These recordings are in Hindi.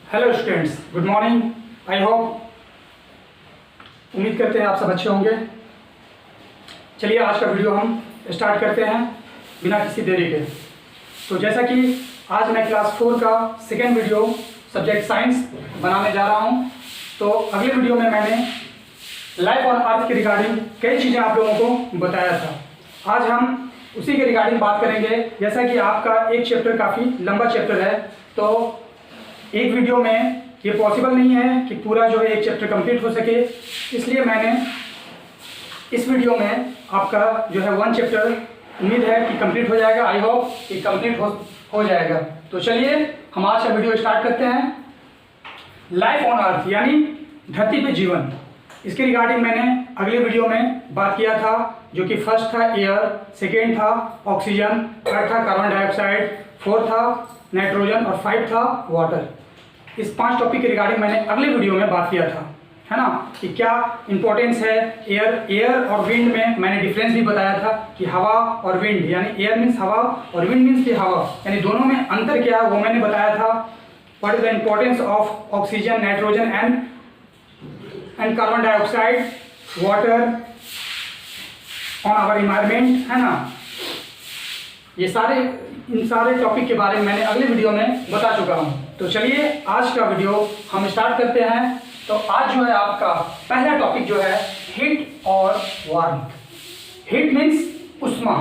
Hello students, good morning. I hope, उम्मीद करते हैं आप सब अच्छे होंगे। चलिए आज का वीडियो हम स्टार्ट करते हैं बिना किसी देरी के। तो जैसा कि आज मैं क्लास 4 का सेकेंड वीडियो सब्जेक्ट साइंस बनाने जा रहा हूं, तो अगले वीडियो में मैंने लाइफ ऑन अर्थ के रिगार्डिंग कई चीज़ें आप लोगों को बताया था। आज हम उसी के रिगार्डिंग बात करेंगे। जैसा कि आपका एक चैप्टर काफ़ी लंबा चैप्टर है, तो एक वीडियो में ये पॉसिबल नहीं है कि पूरा जो है एक चैप्टर कंप्लीट हो सके, इसलिए मैंने इस वीडियो में आपका जो है 1 चैप्टर उम्मीद है कि कंप्लीट हो जाएगा। आई होप कि कंप्लीट हो जाएगा। तो चलिए हम आज का वीडियो स्टार्ट करते हैं। लाइफ ऑन अर्थ यानी धरती पे जीवन, इसके रिगार्डिंग मैंने अगले वीडियो में बात किया था, जो कि फर्स्ट था एयर, सेकेंड था ऑक्सीजन, थर्ड था कार्बन डाइऑक्साइड, फोर्थ था नाइट्रोजन और 5 था वाटर। इस 5 टॉपिक के रिगार्डिंग मैंने अगले वीडियो में बात किया था, है ना, कि क्या इंपॉर्टेंस है एयर और विंड में। मैंने डिफरेंस भी बताया था कि हवा और विंड, यानी एयर मीन्स हवा और विंड मीन्स की हवा, यानी दोनों में अंतर क्या है वो मैंने बताया था। What is the importance of oxygen, nitrogen and carbon dioxide, water on our environment, है ना। इन सारे टॉपिक के बारे में मैंने अगले वीडियो में बता चुका हूं। तो चलिए आज का वीडियो हम स्टार्ट करते हैं। तो आज जो है आपका पहला टॉपिक जो है हीट और वार्मथ। हीट मीन्स उष्मा,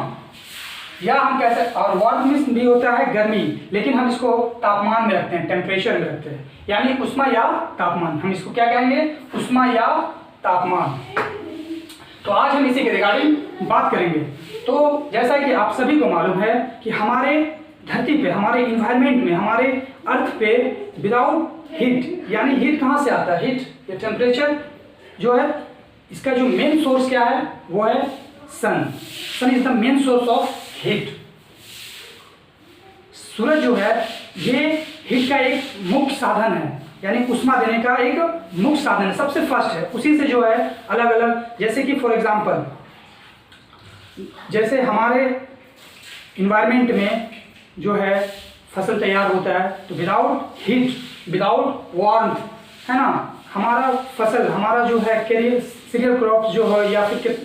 या हम कह सकते, और वार्मथ मीन्स भी होता है गर्मी, लेकिन हम इसको तापमान में रखते हैं, टेम्परेचर में रखते हैं, यानी उष्मा या तापमान। हम इसको क्या कहेंगे? उष्मा या तापमान। तो आज हम इसी के रिगार्डिंग बात करेंगे। तो जैसा कि आप सभी को मालूम है कि हमारे धरती पे, हमारे इन्वायरमेंट में, हमारे अर्थ पे विदाउट हीट, यानी हीट कहाँ से आता है? हीट या टेम्परेचर जो है, इसका जो मेन सोर्स क्या है वो है sun. Sun is the main source of heat. सूरज जो है ये हीट का एक मुख्य साधन है, यानी उष्मा देने का एक मुख्य साधन है, सबसे फर्स्ट है। उसी से जो है अलग अलग, जैसे कि फॉर एग्जांपल, जैसे हमारे इन्वायरमेंट में जो है फसल तैयार होता है, तो विदाउट हीट, विदाउट वार्मथ, है ना, हमारा फसल, हमारा जो है सीरियल क्रॉप्स जो है, या फिर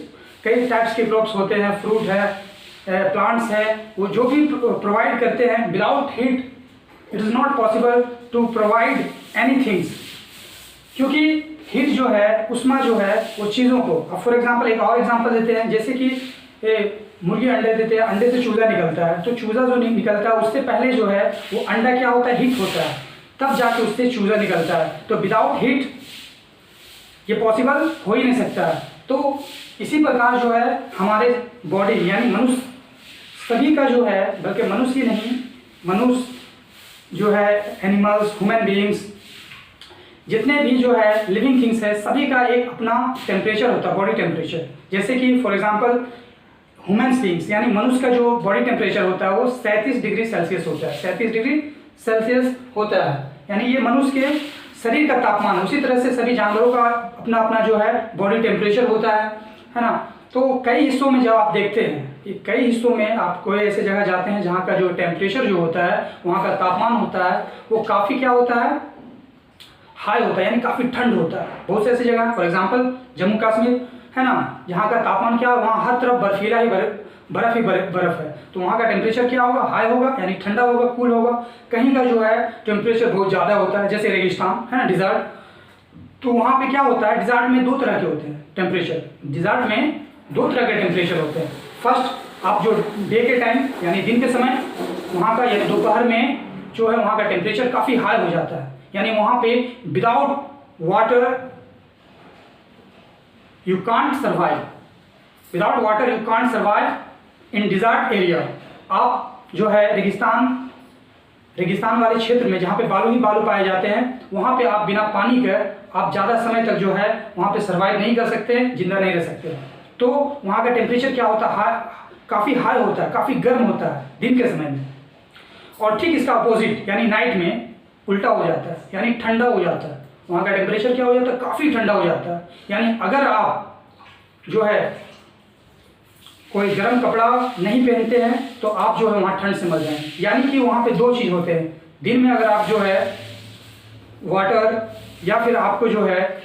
कई टाइप्स के क्रॉप्स होते हैं, फ्रूट है, प्लांट्स है, वो जो भी प्रोवाइड करते हैं, without heat it is not possible to provide anythings. क्योंकि हीट जो है, उष्मा जो है, वो चीज़ों को, अब फॉर एग्जांपल एक और एग्जांपल देते हैं, जैसे कि मुर्गी अंडे देते हैं, अंडे से चूजा निकलता है, तो चूजा जो निकलता है उससे पहले जो है वो अंडा क्या होता है? हीट होता है, तब जाके उससे चूजा निकलता है। तो विदाउट हीट ये पॉसिबल हो ही नहीं सकता है। तो इसी प्रकार जो है हमारे बॉडी, यानी मनुष्य सभी का जो है, बल्कि मनुष्य ही नहीं, मनुष्य जो है, एनिमल्स, ह्यूमन बीइंग्स, जितने भी जो है लिविंग थिंग्स है, सभी का एक अपना टेम्परेचर होता है, बॉडी टेम्परेचर। जैसे कि फॉर एग्जांपल ह्यूमन बीइंग्स, यानी मनुष्य का जो बॉडी टेम्परेचर होता है वो 37 डिग्री सेल्सियस होता है, 37 डिग्री सेल्सियस होता है, यानी ये मनुष्य के शरीर का तापमान है। उसी तरह से सभी जानवरों का अपना अपना जो है बॉडी टेम्परेचर होता है ना। तो कई हिस्सों में जब आप देखते हैं कि कई हिस्सों में आप कोई ऐसे जगह जाते हैं जहाँ का जो टेम्परेचर जो होता है, वहाँ का तापमान होता है, वो काफ़ी क्या होता है? हाई होता है, यानी काफ़ी ठंड होता है। बहुत से ऐसी जगह, फॉर एग्जांपल जम्मू कश्मीर, है ना, जहाँ का तापमान क्या, वहाँ हर तरफ बर्फीला ही बर्फ ही बर्फ है, तो वहाँ का टेम्परेचर क्या होगा? हाई होगा, यानी ठंडा होगा, कूल होगा। कहीं का जो है टेम्परेचर बहुत ज़्यादा होता है, जैसे रेगिस्तान, है ना, डिज़र्ट, तो वहाँ पे क्या होता है? डिज़र्ट में 2 तरह के होते हैं टेम्परेचर। डिज़र्ट में 2 तरह के टेम्परेचर होते हैं। फर्स्ट, आप जो डे के टाइम, यानी दिन के समय, वहाँ का, यानी दोपहर में जो है वहाँ का टेम्परेचर काफ़ी हाई हो जाता है, यानी वहाँ पे without water you can't survive, without water you can't survive in desert area। आप जो है रेगिस्तान वाले क्षेत्र में, जहाँ पे बालू ही बालू पाए जाते हैं, वहाँ पे आप बिना पानी के आप ज़्यादा समय तक जो है वहाँ पे सर्वाइव नहीं कर सकते, जिंदा नहीं रह सकते। तो वहाँ का टेम्परेचर क्या होता है? काफ़ी हाई होता है, काफ़ी गर्म होता है दिन के समय में। और ठीक इसका अपोजिट, यानी नाइट में उल्टा हो जाता है, यानी ठंडा हो जाता है। वहाँ का टेम्परेचर क्या हो जाता है? काफ़ी ठंडा हो जाता है। यानी अगर आप जो है कोई गर्म कपड़ा नहीं पहनते हैं तो आप जो है वहाँ ठंड से मर जाएंगे। यानी कि वहाँ पे 2 चीज़ होते हैं। दिन में अगर आप जो है वाटर, या फिर आपको जो है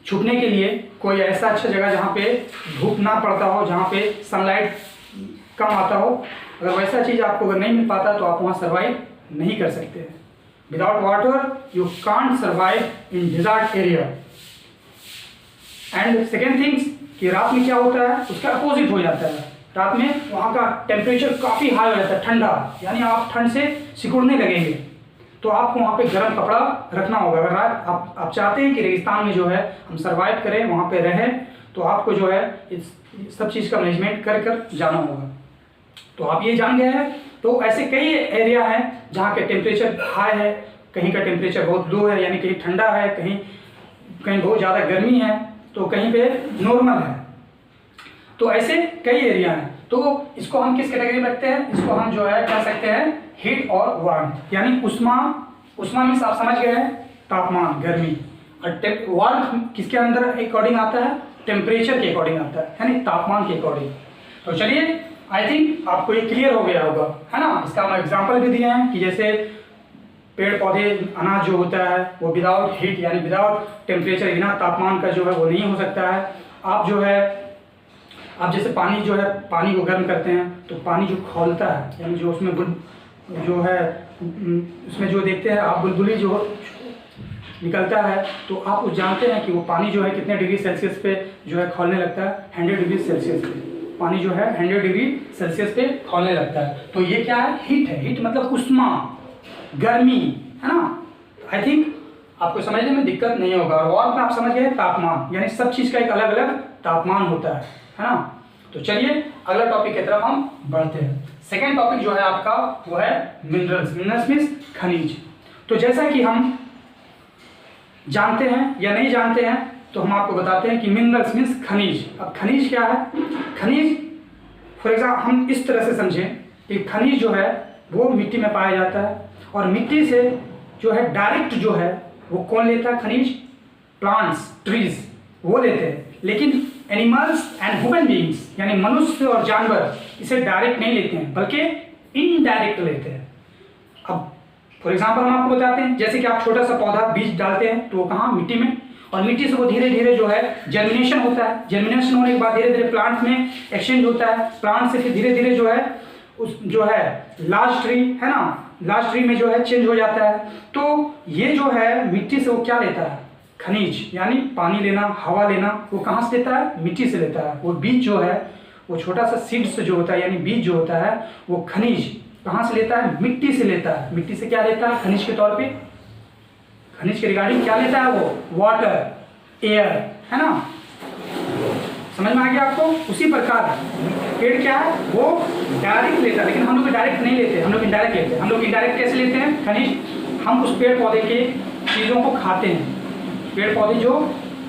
छुपने के लिए कोई ऐसा अच्छा जगह जहाँ पे धूप ना पड़ता हो, जहाँ पे सनलाइट कम आता हो, अगर वैसा चीज़ आपको अगर नहीं मिल पाता तो आप वहाँ सर्वाइव नहीं कर सकते हैं। Without water you can't survive in desert area. And second things कि रात में क्या होता है, उसका अपोजिट हो जाता है। रात में वहाँ का टेम्परेचर काफ़ी हाई हो जाता है, ठंडा, यानी आप ठंड से सिकुड़ने लगेंगे। तो आपको वहाँ पे गर्म कपड़ा रखना होगा। अगर आप चाहते हैं कि रेगिस्तान में जो है हम सर्वाइव करें, वहाँ पे रहें, तो आपको जो है इस सब चीज़ का मैनेजमेंट कर जाना होगा। तो आप ये जान गए हैं। तो ऐसे कई एरिया हैं जहाँ के टेम्परेचर हाई है, कहीं का टेम्परेचर बहुत लो है, यानी कहीं ठंडा है, कहीं बहुत ज़्यादा गर्मी है, तो कहीं पे नॉर्मल है। तो ऐसे कई एरिया हैं। तो इसको हम किस कैटेगरी में रखते हैं? इसको हम जो है कह सकते हैं हीट और वार्म, यानी उष्मा मीन्स आप समझ गए हैं तापमान, गर्मी, और वार्म किसके अंदर अकॉर्डिंग आता है? टेम्परेचर के अकॉर्डिंग आता है, यानी तापमान के अकॉर्डिंग। तो चलिए, आई थिंक आपको ये क्लियर हो गया होगा, है ना। इसका हम एग्जाम्पल भी दिए हैं कि जैसे पेड़ पौधे, अनाज जो होता है वो विदाउट हीट यानी विदाउट टेम्परेचर, बिना तापमान का जो है वो नहीं हो सकता है। आप जैसे पानी जो है, पानी को गर्म करते हैं तो पानी जो खौलता है, यानी जो उसमें जो है उसमें जो देखते हैं आप बुलबुली जो निकलता है, तो आप वो जानते हैं कि वो पानी जो है कितने डिग्री सेल्सियस पे जो है खौलने लगता है? 100 डिग्री सेल्सियस पे पानी जो है 100 डिग्री सेल्सियस पे खौलने लगता है। तो ये क्या है? हीट है। हीट मतलब उष्मा, गर्मी, है ना। आई थिंक आपको समझने में दिक्कत नहीं होगा। और वार्म में आप समझ गए तापमान, यानी सब चीज़ का एक अलग अलग तापमान होता है ना। तो चलिए अगला टॉपिक की तरफ हम बढ़ते हैं। सेकेंड टॉपिक जो है आपका वो है मिनरल्स। मिनरल्स मीन्स खनिज। तो जैसा कि हम जानते हैं या नहीं जानते हैं, तो हम आपको बताते हैं कि मिनरल्स मीन्स खनिज। अब खनिज क्या है? खनिज फॉर एग्जाम्पल हम इस तरह से समझें कि खनिज जो है वो मिट्टी में पाया जाता है, और मिट्टी से जो है डायरेक्ट जो है वो कौन लेता है? खनिज प्लांट्स, ट्रीज वो लेते हैं। लेकिन एनिमल्स एंड ह्यूमन बीइंग्स यानी मनुष्य और जानवर इसे डायरेक्ट नहीं लेते हैं, बल्कि इनडायरेक्ट लेते हैं। अब फॉर एग्जाम्पल हम आपको बताते हैं, जैसे कि आप छोटा सा पौधा बीज डालते हैं तो वो कहाँ? मिट्टी में, और मिट्टी से वो धीरे धीरे जो है जर्मिनेशन होता है। जर्मिनेशन होने के बाद धीरे धीरे प्लांट में एक्सचेंज होता है। प्लांट से फिर धीरे धीरे जो है उस जो है लार्ज ट्री, है ना, लार्ज ट्री में जो है चेंज हो जाता है। तो ये जो है मिट्टी से वो क्या लेता है? खनिज, यानी पानी लेना, हवा लेना, वो कहाँ से लेता है? मिट्टी से लेता है। वो बीज जो है, वो छोटा सा सीड्स जो होता है, यानी बीज जो होता है, वो खनिज कहाँ से लेता है? मिट्टी से लेता है। मिट्टी से क्या लेता है? खनिज के तौर पे, खनिज के रिगार्डिंग क्या लेता है वो? वाटर, एयर, है ना। समझ में आ गया आपको? उसी प्रकार पेड़ क्या है? वो डायरेक्ट लेता है, लेकिन हम लोग डायरेक्ट नहीं लेते, हम लोग इनडायरेक्ट लेते हैं। हम लोग इनडायरेक्ट कैसे लेते हैं खनिज? हम उस पेड़ पौधे के चीज़ों को खाते हैं। पेड़ पौधे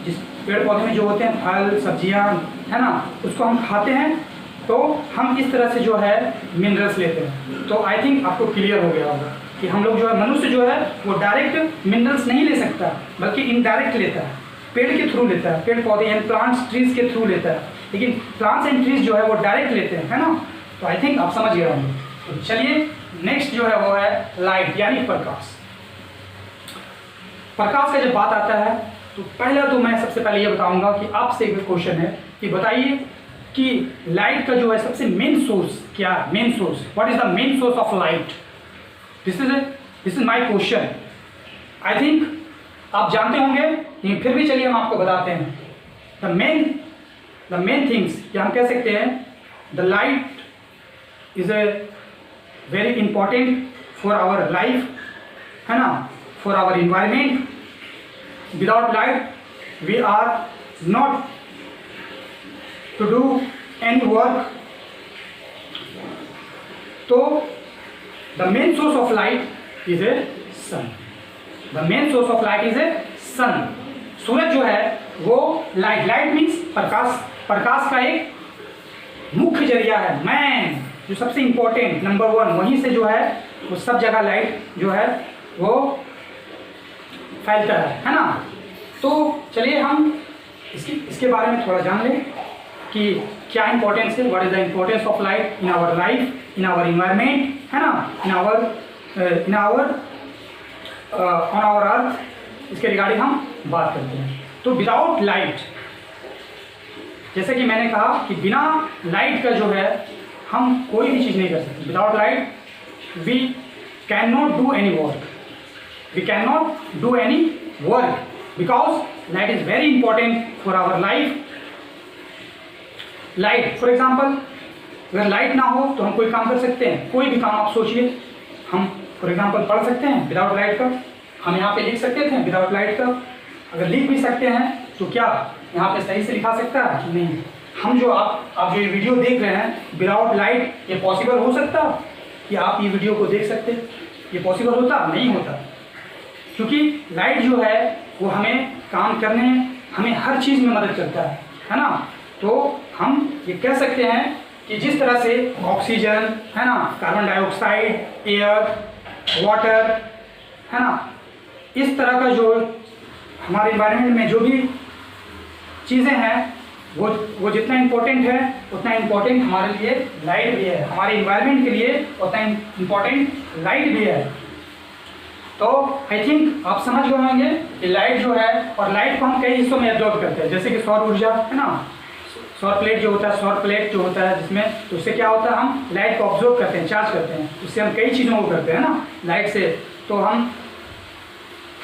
जिस पेड़ पौधे में जो होते हैं फल, सब्जियां, है ना, उसको हम खाते हैं। तो हम इस तरह से जो है मिनरल्स लेते हैं। तो आई थिंक आपको क्लियर हो गया होगा कि हम लोग जो है, मनुष्य जो है वो डायरेक्ट मिनरल्स नहीं ले सकता, बल्कि इनडायरेक्ट लेता है, पेड़ के थ्रू लेता है। पेड़ पौधे यानी प्लांट्स, ट्रीज के थ्रू लेता है। लेकिन प्लांट्स एंड ट्रीज जो है वो डायरेक्ट लेते हैं, है ना। तो आई थिंक आप समझ गए होंगे। तो चलिए नेक्स्ट जो है वो है लाइट, यानी प्रकाश। प्रकाश का जब बात आता है तो पहला तो मैं सबसे पहले ये बताऊंगा कि आपसे एक क्वेश्चन है कि बताइए कि लाइट का जो है सबसे मेन सोर्स क्या है? Main source, what is the main source of light? This is my question. I think आप जानते होंगे, लेकिन फिर भी चलिए हम आपको बताते हैं। द मेन थिंग्स, या हम कह सकते हैं the light is a very important for our life, है ना, for our environment. Without light we are not to do any work. So the main source of light is a sun. The main source of light is a sun. सूरज जो है वो लाइट मीन्स प्रकाश का एक मुख्य जरिया है, मैन, जो सबसे इंपॉर्टेंट नंबर 1, वहीं से जो है वो सब जगह लाइट जो है वो फैलता है ना। तो चलिए हम इसके बारे में थोड़ा जान लें कि क्या इंपॉर्टेंस है, what is the importance of light in our life, in our environment, है ना, in our on our earth, इसके रिगार्डिंग हम बात करते हैं। तो विदाउट लाइट, जैसे कि मैंने कहा कि बिना लाइट का जो है हम कोई भी चीज़ नहीं कर सकते। Without light we can not do any work, we can not do any work, because light is very important for our life. Light for example, अगर लाइट ना हो तो हम कोई काम कर सकते हैं, कोई भी काम आप सोचिए। हम फॉर एग्जाम्पल पढ़ सकते हैं विदाउट लाइट का, हम यहाँ पे लिख सकते थे विदाउट लाइट का। अगर लिख भी सकते हैं तो क्या यहाँ पे सही से लिखा सकता है कि नहीं? हम जो आप जो ये वीडियो देख रहे हैं विदाउट लाइट, ये पॉसिबल हो सकता कि आप ये वीडियो को देख सकते? ये पॉसिबल होता? नहीं होता, क्योंकि लाइट जो है वो हमें काम करने, हमें हर चीज़ में मदद करता है ना। तो हम ये कह सकते हैं कि जिस तरह से ऑक्सीजन है ना, कार्बन डाइऑक्साइड, एयर, वाटर है ना, इस तरह का जो हमारे इन्वायरमेंट में जो भी चीज़ें हैं वो जितना इम्पोर्टेंट है उतना इम्पोर्टेंट हमारे लिए लाइट भी है, हमारे इन्वायरमेंट के लिए उतना इम्पोर्टेंट लाइट भी है। तो आई थिंक आप समझ गए होंगे कि लाइट जो है, और लाइट को हम कई हिस्सों में एब्जॉर्ब करते हैं, जैसे कि सौर ऊर्जा है ना, सौर प्लेट जो होता है, सौर प्लेट जो होता है जिसमें, तो उससे क्या होता है हम लाइट को ऑब्जॉर्ब करते हैं, चार्ज करते हैं, उससे हम कई चीज़ों को करते हैं ना लाइट से। तो हम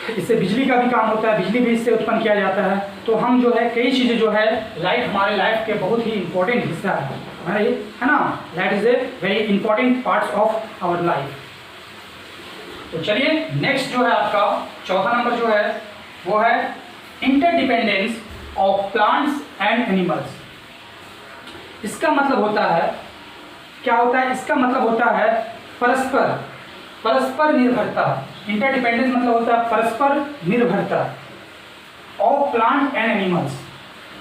इससे बिजली का भी काम होता है, बिजली भी इससे उत्पन्न किया जाता है। तो हम जो है कई चीज़ें जो है, लाइट हमारे लाइफ के बहुत ही इंपॉर्टेंट हिस्सा है ना। Light is a very important parts of our life. तो चलिए नेक्स्ट जो है आपका चौथा नंबर जो है वो है interdependence of plants and animals. इसका मतलब होता है, क्या होता है? इसका मतलब होता है परस्पर निर्भरता। इंटरडिपेंडेंस मतलब होता है परस्पर निर्भरता ऑफ प्लांट एंड एनिमल्स,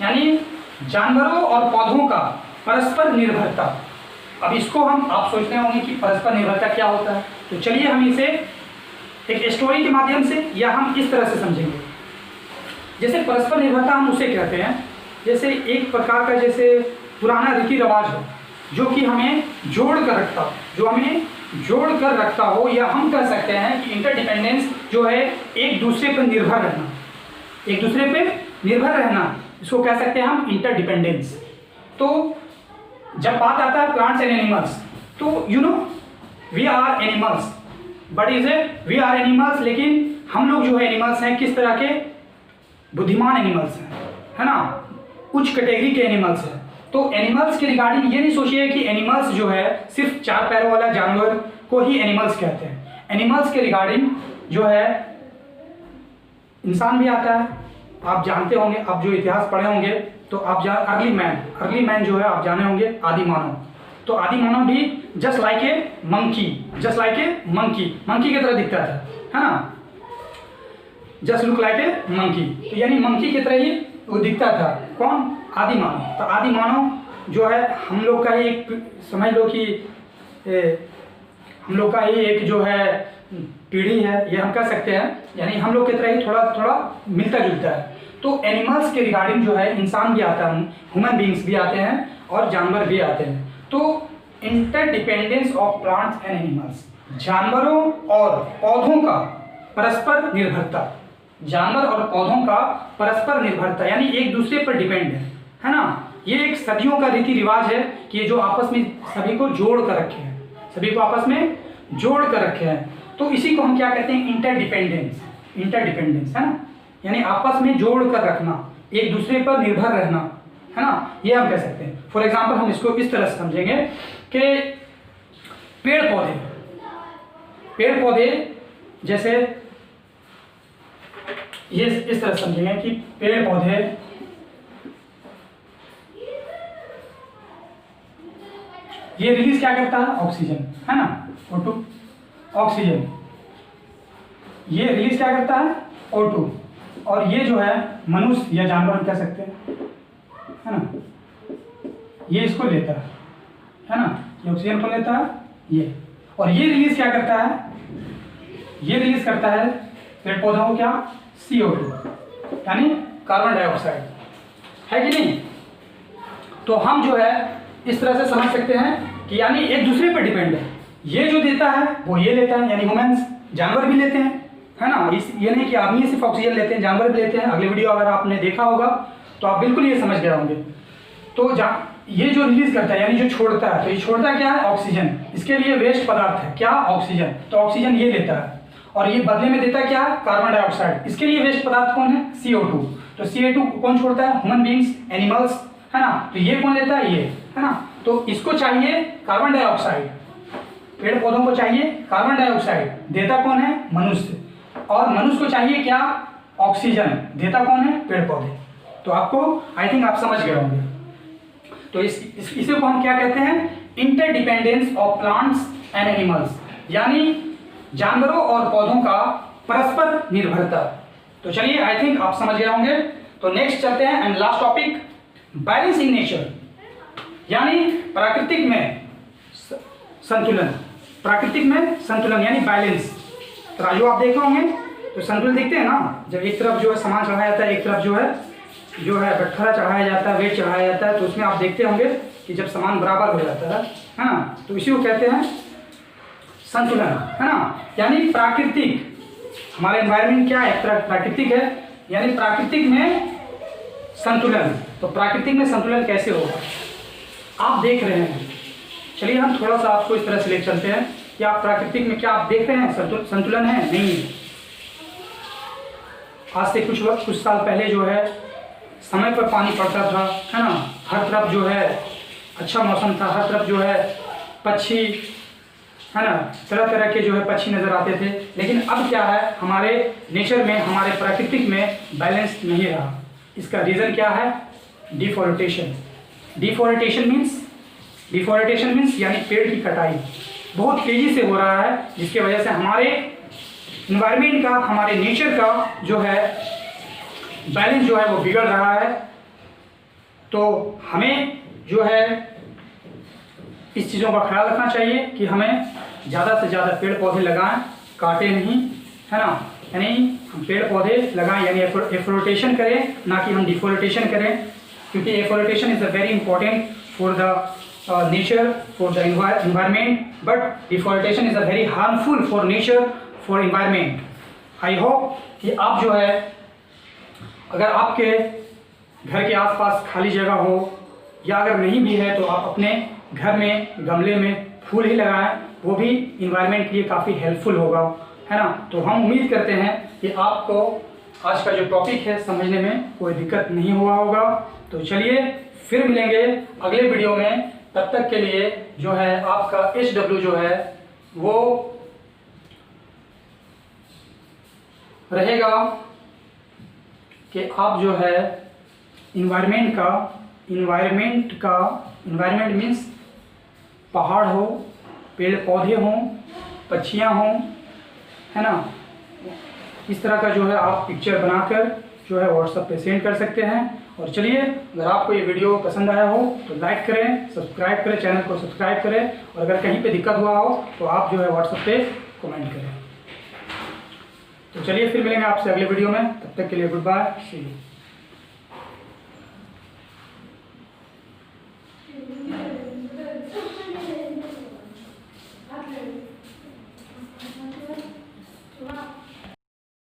यानी जानवरों और पौधों का परस्पर निर्भरता। अब इसको आप सोचते होंगे कि परस्पर निर्भरता क्या होता है, तो चलिए हम इसे एक स्टोरी के माध्यम से या हम इस तरह से समझेंगे। जैसे परस्पर निर्भरता हम उसे कहते हैं जैसे एक प्रकार का जैसे पुराना रीति रिवाज हो जो कि हमें जोड़ कर रखता हो, जो हमें जोड़ कर रखता हो, या हम कह सकते हैं कि इंटरडिपेंडेंस जो है एक दूसरे पर निर्भर रहना, एक दूसरे पे निर्भर रहना, इसको कह सकते हैं हम इंटरडिपेंडेंस। तो जब बात आता है प्लांट्स एंड एनिमल्स, तो you know we are animals, but is a we are animals, लेकिन हम लोग जो है एनिमल्स हैं किस तरह के? बुद्धिमान एनिमल्स हैं, है ना, उच्च कैटेगरी के एनिमल्स हैं। तो एनिमल्स के रिगार्डिंग ये नहीं सोचिए कि एनिमल्स जो है सिर्फ 4 पैरों वाला जानवर को ही एनिमल्स कहते हैं। एनिमल्स के रिगार्डिंग जो है इंसान भी आता है। आप जानते होंगे, आप जो इतिहास पढ़े होंगे तो आप अर्ली मैन जो है आप जाने होंगे, आदि मानव। तो आदि मानव भी जस्ट लाइक ए मंकी की तरह दिखता था, है ना, just look like a monkey, तो यानी मंकी की तरह ही वो दिखता था। कौन? आदि मानव। तो आदि मानव जो है हम लोग का ही एक, समझ लो कि हम लोग का ही एक जो है पीढ़ी है, ये हम कह सकते हैं, यानी हम लोग की तरह ही थोड़ा थोड़ा मिलता जुलता है। तो एनिमल्स के रिगार्डिंग जो है इंसान भी आता है, ह्यूमन बींग्स भी आते हैं और जानवर भी आते हैं। तो interdependence of plants and animals, जानवरों और पौधों का परस्पर निर्भरता, जानवर और पौधों का परस्पर निर्भरता, यानी एक दूसरे पर डिपेंड है ना। ये एक सदियों का रीति रिवाज है कि ये जो आपस में सभी को जोड़ कर रखे हैं, सभी को आपस में जोड़ कर रखे हैं। तो इसी को हम क्या कहते हैं? इंटरडिपेंडेंस है ना, यानी आपस में जोड़ कर रखना, एक दूसरे पर निर्भर रहना, है ना, ये हम कह सकते हैं। फॉर एग्जाम्पल हम इसको इस तरह से समझेंगे कि पेड़ पौधे जैसे ये इस तरह समझेंगे कि पेड़ पौधे ये रिलीज क्या करता है? ऑक्सीजन, है ना, O2 ऑक्सीजन, ये रिलीज क्या करता है? O2। और ये जो है मनुष्य या जानवर कह सकते हैं, है ना, ये इसको लेता है ना, ये ऑक्सीजन को लेता है ये, और ये रिलीज क्या करता है? ये रिलीज करता है पेड़ पौधों को क्या? CO2, यानी कार्बन डाइऑक्साइड, है कि नहीं। तो हम जो है इस तरह से समझ सकते हैं कि यानी एक दूसरे पर डिपेंड है, ये जो देता है वो ये लेता है, यानी ह्यूमंस, जानवर भी लेते हैं, है ना। ये नहीं कि आदमी सिर्फ ऑक्सीजन लेते हैं, जानवर भी लेते हैं। अगले वीडियो अगर आपने देखा होगा तो आप बिल्कुल ये समझ गए होंगे। तो ये जो रिलीज करता है यानी जो छोड़ता है, तो ये छोड़ता है क्या है? ऑक्सीजन। इसके लिए वेस्ट पदार्थ है क्या? ऑक्सीजन। तो ऑक्सीजन ये लेता है और ये बदले में देता है क्या? Carbon dioxide. इसके लिए वेस्ट पदार्थ कौन है? CO2। तो CO2 कौन छोड़ता है? ह्यूमन बींग्स, एनिमल्स, है ना। तो ये कौन लेता है? ये, है ना। तो इसको चाहिए कार्बन डाइऑक्साइड, पेड़ पौधों को चाहिए कार्बन डाइऑक्साइड, देता कौन है? मनुष्य। और मनुष्य को चाहिए क्या? ऑक्सीजन, देता कौन है? पेड़ पौधे। तो आपको आई थिंक आप समझ गए होंगे। तो इसे को हम क्या कहते हैं? Interdependence of plants and animals, यानी जानवरों और पौधों का परस्पर निर्भरता। तो चलिए आई थिंक आप समझ गए होंगे। तो नेक्स्ट चलते हैं and last topic, balance in nature, यानी प्राकृतिक में संतुलन। प्राकृतिक में संतुलन यानी बैलेंस। तराजू आप देखे होंगे तो संतुलन देखते हैं ना, जब एक तरफ जो है सामान चढ़ाया जाता है, एक तरफ जो है बट्ठा चढ़ाया जाता है, वेट चढ़ाया जाता है, तो उसमें आप देखते होंगे कि जब सामान बराबर हो जाता है ना, तो इसी को कहते हैं संतुलन, है ना। यानी प्राकृतिक, हमारा एनवायरनमेंट क्या है? प्राकृतिक है, यानी प्राकृतिक में संतुलन। तो प्राकृतिक में संतुलन कैसे होगा आप देख रहे हैं। चलिए हम थोड़ा सा आपको इस तरह से ले चलते हैं कि आप प्राकृतिक में क्या आप देख रहे हैं? संतुलन है? नहीं। आज से कुछ साल पहले जो है समय पर पानी पड़ता था, है ना। हर तरफ जो है अच्छा मौसम था, हर तरफ जो है पक्षी, है ना, तरह तरह के जो है पक्षी नज़र आते थे। लेकिन अब क्या है? हमारे नेचर में, हमारे प्राकृतिक में बैलेंस नहीं रहा। इसका रीज़न क्या है? डिफॉरेस्टेशन। डिफॉरेस्टेशन मीन्स यानी पेड़ की कटाई बहुत तेज़ी से हो रहा है, जिसके वजह से हमारे इन्वायरमेंट का, हमारे नेचर का जो है बैलेंस जो है वो बिगड़ रहा है। तो हमें जो है इस चीज़ों का ख्याल रखना चाहिए कि हमें ज़्यादा से ज़्यादा पेड़ पौधे लगाएं, काटें नहीं, है ना। यानी हम पेड़ पौधे लगाएं, यानी एफोरेस्टेशन करें, ना कि हम डिफोरेस्टेशन करें, क्योंकि afforestation is a very important for the nature, for the environment, but deforestation is a very harmful for nature, for environment. I hope कि आप जो है, अगर आपके घर के आसपास खाली जगह हो या अगर नहीं भी है, तो आप अपने घर में गमले में फूल ही लगाएं, वो भी इन्वायरमेंट के लिए काफ़ी हेल्पफुल होगा, है ना। तो हम उम्मीद करते हैं कि आपको आज का जो टॉपिक है समझने में कोई दिक्कत नहीं हुआ होगा। तो चलिए फिर मिलेंगे अगले वीडियो में। तब तक के लिए जो है आपका HW जो है वो रहेगा कि आप जो है इन्वायरमेंट मीन्स पहाड़ हो, पेड़ पौधे हों, पक्षियाँ हों, है ना। इस तरह का जो है आप पिक्चर बनाकर जो है व्हाट्सएप पे सेंड कर सकते हैं। और चलिए, अगर आपको ये वीडियो पसंद आया हो तो लाइक करें, सब्सक्राइब करें, चैनल को सब्सक्राइब करें, और अगर कहीं पे दिक्कत हुआ हो तो आप जो है व्हाट्सएप पे कमेंट करें। तो चलिए फिर मिलेंगे आपसे अगले वीडियो में, तब तक के लिए गुड बाय, सी यू।